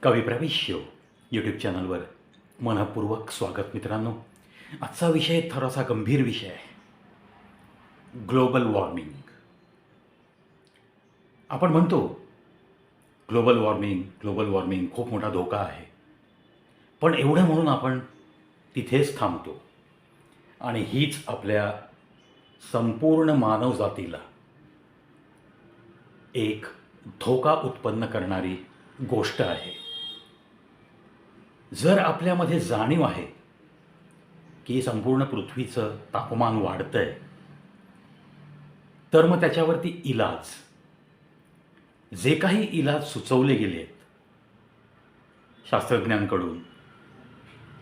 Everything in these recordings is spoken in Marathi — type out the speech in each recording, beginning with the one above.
कवी प्रवेश यूट्यूब चॅनलवर मनपूर्वक स्वागत. मित्रांनो, आजचा विषय थोडासा गंभीर विषय आहे. Global warming. आपण म्हणतो ग्लोबल वॉर्मिंग खूप मोठा धोका आहे, पण एवढं म्हणून आपण तिथेच थांबतो आणि हीच आपल्या संपूर्ण मानवजातीला एक धोका उत्पन्न करणारी गोष्ट आहे. जर आपल्यामध्ये जाणीव आहे की संपूर्ण पृथ्वीचं तापमान वाढतंय, तर मग त्याच्यावरती इलाज, जे काही इलाज सुचवले गेले आहेत शास्त्रज्ञांकडून,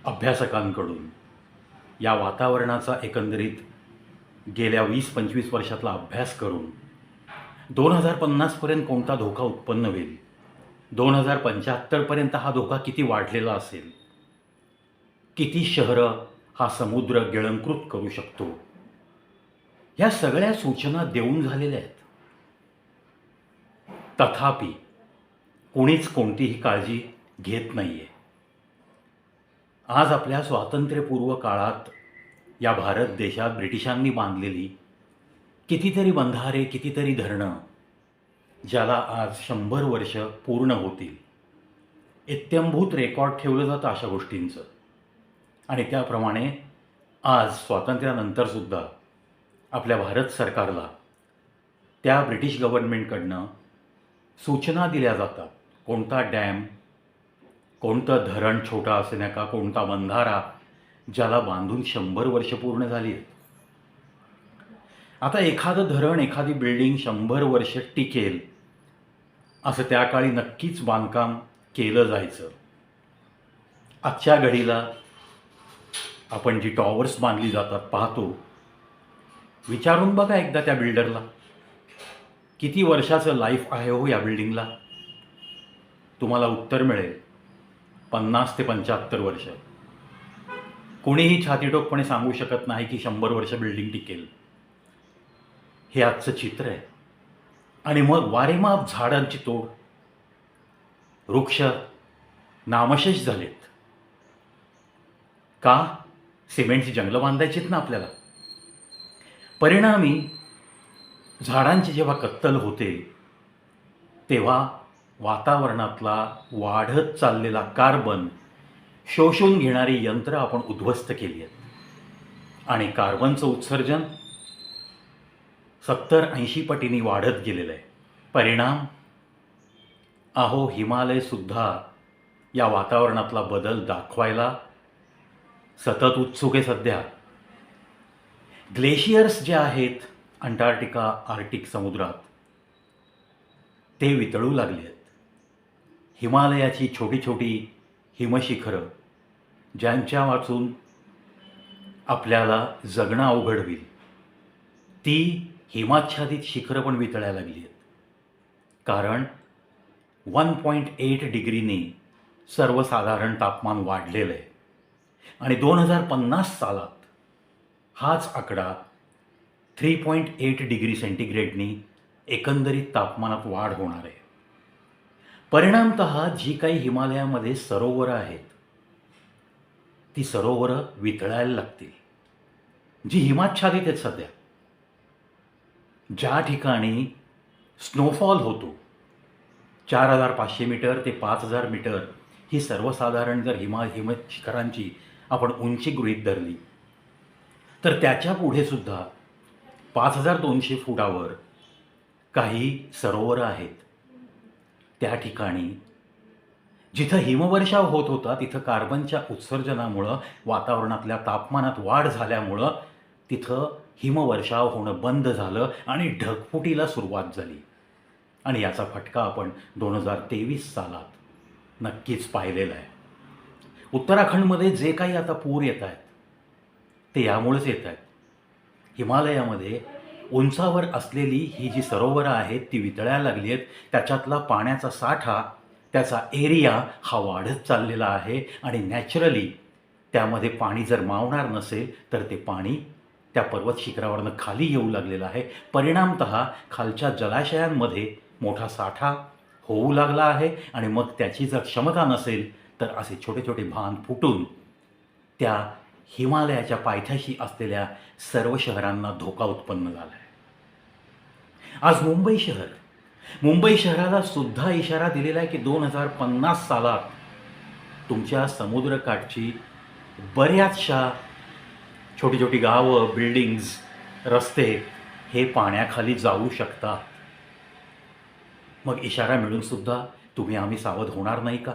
अभ्यासकांकडून, या वातावरणाचा एकंदरीत गेल्या 20-25 वर्षातला अभ्यास करून 2050पर्यंत कोणता धोका उत्पन्न होईल, 2075पर्यंत हा धोका किती वाढलेला असेल, किती शहरं हा समुद्र गिळंकृत करू शकतो, ह्या सगळ्या सूचना देऊन झालेल्या आहेत. तथापि कोणीच कोणतीही काळजी घेत नाही आहे. आज आपल्या स्वातंत्र्यपूर्व काळात या भारत देशात ब्रिटिशांनी बांधलेली कितीतरी बंधारे, कितीतरी धरणं, ज्याला आज 100 वर्ष पूर्ण होतील, इत्थंभूत रेकॉर्ड ठेवलं जातं अशा गोष्टींचं. आणि त्याप्रमाणे आज स्वातंत्र्यानंतरसुद्धा आपल्या भारत सरकारला त्या ब्रिटिश गव्हर्नमेंटकडनं सूचना दिल्या जातात. कोणता डॅम, कोणतं धरण छोटा असे नका, कोणता बंधारा ज्याला बांधून 100 वर्ष पूर्ण झाली आहेत. आता एखादं धरण, एखादी बिल्डिंग 100 वर्ष टिकेल असं त्या काळी नक्कीच बांधकाम केलं जायचं. आजच्या घडीला आपण जी टॉवर्स बांधली जातात पाहतो, विचारून बघा एकदा त्या बिल्डरला, किती वर्षाचं लाईफ आहे हो या बिल्डिंगला. तुम्हाला उत्तर मिळेल 50 ते 75 वर्ष. कोणीही छातीटोकपणे सांगू शकत नाही की 100 वर्ष बिल्डिंग टिकेल. हे आजचं चित्र आहे. आणि मग वारेमाप झाडांची तोड, वृक्ष नामशेष झालेत. का? सिमेंटची जंगलं बांधायचीत ना आपल्याला. परिणामी झाडांची जेव्हा कत्तल होते, तेव्हा वातावरणातला वाढत चाललेला कार्बन शोषून घेणारी यंत्र आपण उद्ध्वस्त केली आहेत. आणि कार्बनचं उत्सर्जन 70-80 पटींनी वाढत गेलेलं आहे. परिणाम, अहो हिमालयसुद्धा या वातावरणातला बदल दाखवायला सतत उत्सुक आहे सध्या. ग्लेशियर्स जे आहेत अंटार्क्टिका, आर्क्टिक समुद्रात, ते वितळू लागले आहेत. हिमालयाची छोटी छोटी हिमशिखरं, ज्यांच्या वाचून आपल्याला जगणं अवघड होईल, ती हिमाच्छादित शिखरं पण वितळायला लागली आहेत. कारण 1.8 डिग्रीने सर्वसाधारण तापमान वाढलेलं आहे. आणि 2050 सालात हाच आकडा 3.8 डिग्री सेंटीग्रेडनी एकंदरीत तापमानात वाढ होणार आहे. परिणामतः जी काही हिमालयामध्ये सरोवरं आहेत, ती सरोवरं वितळायला लागतील, जी हिमाच्छादित आहेत. सध्या ज्या ठिकाणी स्नोफॉल होतो 4500 मीटर ते 5000 मीटर, ही सर्वसाधारण जर हिमशिखरांची आपण उंची गृहीत धरली, तर त्याच्या पुढेसुद्धा 5200 फुटावर काही सरोवरं आहेत. त्या ठिकाणी जिथं हिमवर्षाव होत होता, तिथं कार्बनच्या उत्सर्जनामुळं वातावरणातल्या तापमानात वाढ झाल्यामुळं तिथं हिमवर्षाव होणं बंद झालं आणि ढगफुटीला सुरुवात झाली. आणि याचा फटका आपण 2023 सालात नक्कीच पाहिलेला आहे. उत्तराखंडमध्ये जे काही आता पूर येत आहेत, ते यामुळेच येत आहेत. हिमालयामध्ये उंचावर असलेली ही जी सरोवरं आहेत, ती वितळायला लागली आहेत. त्याच्यातला पाण्याचा साठा, त्याचा एरिया हा वाढत चाललेला आहे. आणि नॅचरली त्यामध्ये पाणी जर मावणार नसेल, तर ते पाणी त्या पर्वत शिखरावरनं खाली येऊ लागलेलं आहे. परिणामतः खालच्या जलाशयांमध्ये मोठा साठा होऊ लागला आहे आणि मग त्याची जर क्षमता नसेल तर असे छोटे छोटे भान फुटून त्या हिमालयाच्या पायथ्याशी असलेल्या सर्व शहरांना धोका उत्पन्न झाला आहे. आज मुंबई शहराला सुद्धा इशारा दिलेला आहे की 2050 सालात तुमच्या समुद्रकाठची बऱ्याचशा छोटी छोटी गावं, बिल्डिंग्ज, रस्ते हे पाण्याखाली जाऊ शकतात. मग इशारा मिळून सुद्धा तुम्ही आम्ही सावध होणार नाही का?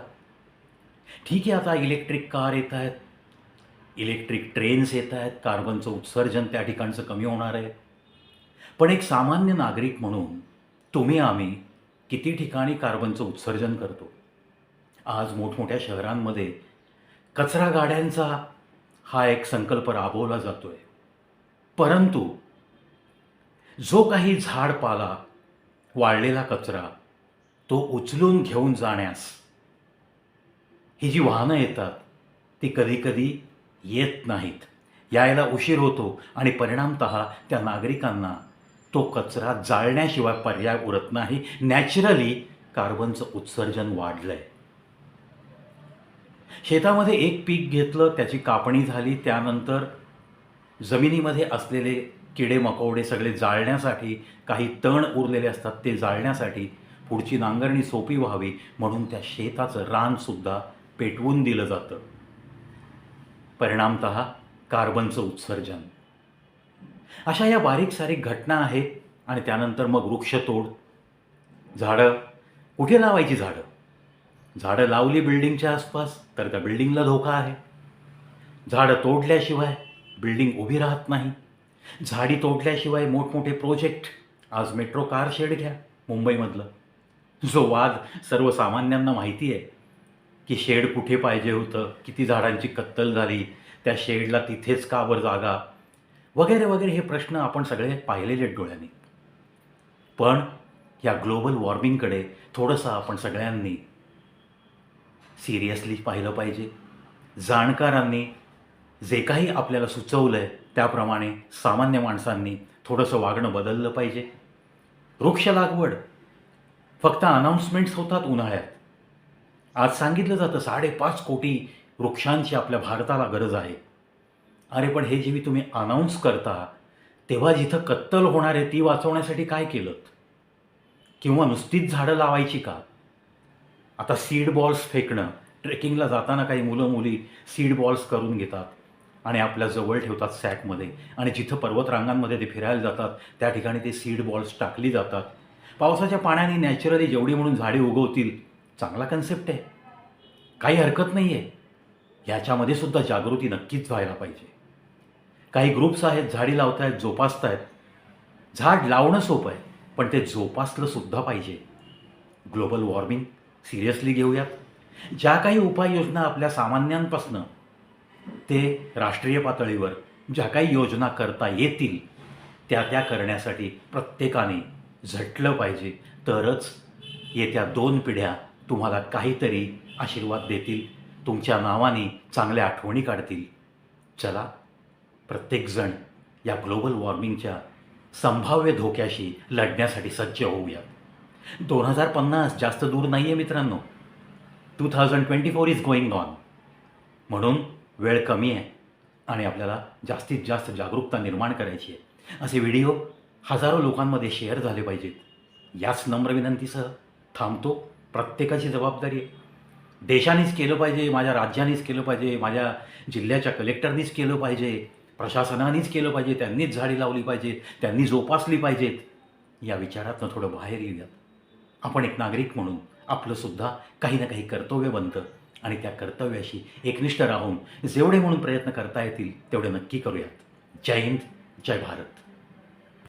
ठीक आहे, आता इलेक्ट्रिक कार येत आहेत, इलेक्ट्रिक ट्रेन्स येत आहेत, कार्बनचं उत्सर्जन त्या ठिकाणचं कमी होणार आहे. पण एक सामान्य नागरिक म्हणून तुम्ही आम्ही किती ठिकाणी कार्बनचं उत्सर्जन करतो? आज मोठमोठ्या शहरांमध्ये कचरा गाड्यांचा हा एक संकल्प राबवला जातो आहे. परंतु जो काही झाडपाला, वाळलेला कचरा तो उचलून घेऊन जाण्यास ही जी वाहनं येतात ती कधीकधी येत नाहीत. यायला उशीर होतो आणि परिणामतः त्या नागरिकांना तो कचरा जाळण्याशिवाय पर्याय उरत नाही. नॅचरली कार्बनचं उत्सर्जन वाढलं आहे. शेतामध्ये एक पीक घेतलं, त्याची कापणी झाली, त्यानंतर जमिनीमध्ये असलेले किडे मकोडे सगळे जाळण्यासाठी, काही तण उरलेले असतात ते जाळण्यासाठी, पुढची नांगरणी सोपी व्हावी म्हणून त्या शेताचं रानसुद्धा पेटवून दिलं जातं. परिणामतः कार्बनचं उत्सर्जन. अशा या बारीक सारीक घटना आहेत. आणि त्यानंतर मग वृक्षतोड. झाडं कुठे लावायची? झाडं लावली बिल्डिंगच्या आसपास तर त्या बिल्डिंगला धोका आहे. झाडं तोडल्याशिवाय बिल्डिंग उभी राहत नाही. झाडी तोडल्याशिवाय मोठमोठे प्रोजेक्ट. आज मेट्रो कार शेड घ्या मुंबईमधलं, जो वाद सर्वसामान्यांना माहिती आहे की शेड कुठे पाहिजे होतं, किती झाडांची कत्तल झाली, त्या शेडला तिथेच का बरं जागा, वगैरे वगैरे हे प्रश्न आपण सगळे पाहिलेले डोळ्यांनी. पण या ग्लोबल वॉर्मिंगकडे थोडंसं आपण सगळ्यांनी सिरियसली पाहिलं पाहिजे. जाणकारांनी जे काही आपल्याला सुचवलं आहे त्याप्रमाणे सामान्य माणसांनी थोडंसं वागणं बदललं पाहिजे. वृक्ष लागवड फक्त अनाऊन्समेंट्स होतात उन्हाळ्यात. आज सांगितलं जातं 5.5 कोटी वृक्षांची आपल्या भारताला गरज आहे. अरे पण हे जेव्हा तुम्ही अनाऊन्स करता तेव्हा जिथं कत्तल होणार आहे ती वाचवण्यासाठी काय केलं? किंवा नुसतीच झाडं लावायची का? आता सीड बॉल्स फेकणं, ट्रेकिंगला जाताना काही मुलं मुली सीड बॉल्स करून घेतात आणि आपल्या जवळ ठेवतात सॅकमध्ये, आणि जिथं पर्वतरांगांमध्ये ते फिरायला जातात त्या ठिकाणी ते सीड बॉल्स टाकली जातात. पावसाच्या पाण्याने नॅचरली जेवढी म्हणून झाडे उगवतील. चांगला कन्सेप्ट आहे, काही हरकत नाही आहे. ह्याच्यामध्ये सुद्धा जागृती नक्कीच व्हायला पाहिजे. काही ग्रुप्स आहेत, झाडी लावत आहेत, जोपासत आहेत. झाड लावणं सोपं आहे पण ते जोपासलं सुद्धा पाहिजे. ग्लोबल वॉर्मिंग सिरियसली घेऊयात. ज्या काही उपाययोजना आपल्या सामान्यांपासनं ते राष्ट्रीय पातळीवर ज्या काही योजना करता येतील त्या करण्यासाठी प्रत्येकाने झटलं पाहिजे. तरच येत्या 2 पिढ्या तुम्हाला काहीतरी आशीर्वाद देतील, तुमच्या नावाने चांगल्या आठवणी काढतील. चला, प्रत्येकजण या ग्लोबल वॉर्मिंगच्या संभाव्य धोक्याशी लढण्यासाठी सज्ज होऊयात. 2050 जास्त दूर नाही आहे मित्रांनो. 2024 इज गोईंग ऑन. म्हणून वेळ कमी आहे आणि आपल्याला जास्तीत जास्त जागरूकता निर्माण करायची आहे. असे व्हिडिओ हजारो लोकांमध्ये शेअर झाले पाहिजेत. याच नम्र विनंतीसह थांबतो. प्रत्येकाची जबाबदारी आहे. देशानेच केलं पाहिजे, माझ्या राज्यानेच केलं पाहिजे, माझ्या जिल्ह्याच्या कलेक्टरनीच केलं पाहिजे, प्रशासनानेच केलं पाहिजे, त्यांनीच झाडी लावली पाहिजे, त्यांनी जोपासली पाहिजेत. या विचारातनं थोडं बाहेर येऊयात. आपण एक नागरिक म्हणून आपलंसुद्धा काही ना काही कर्तव्य बनतं आणि त्या कर्तव्याशी एकनिष्ठ राहून जेवढे म्हणून प्रयत्न करता येतील तेवढे नक्की करूयात. जय हिंद, जय भारत.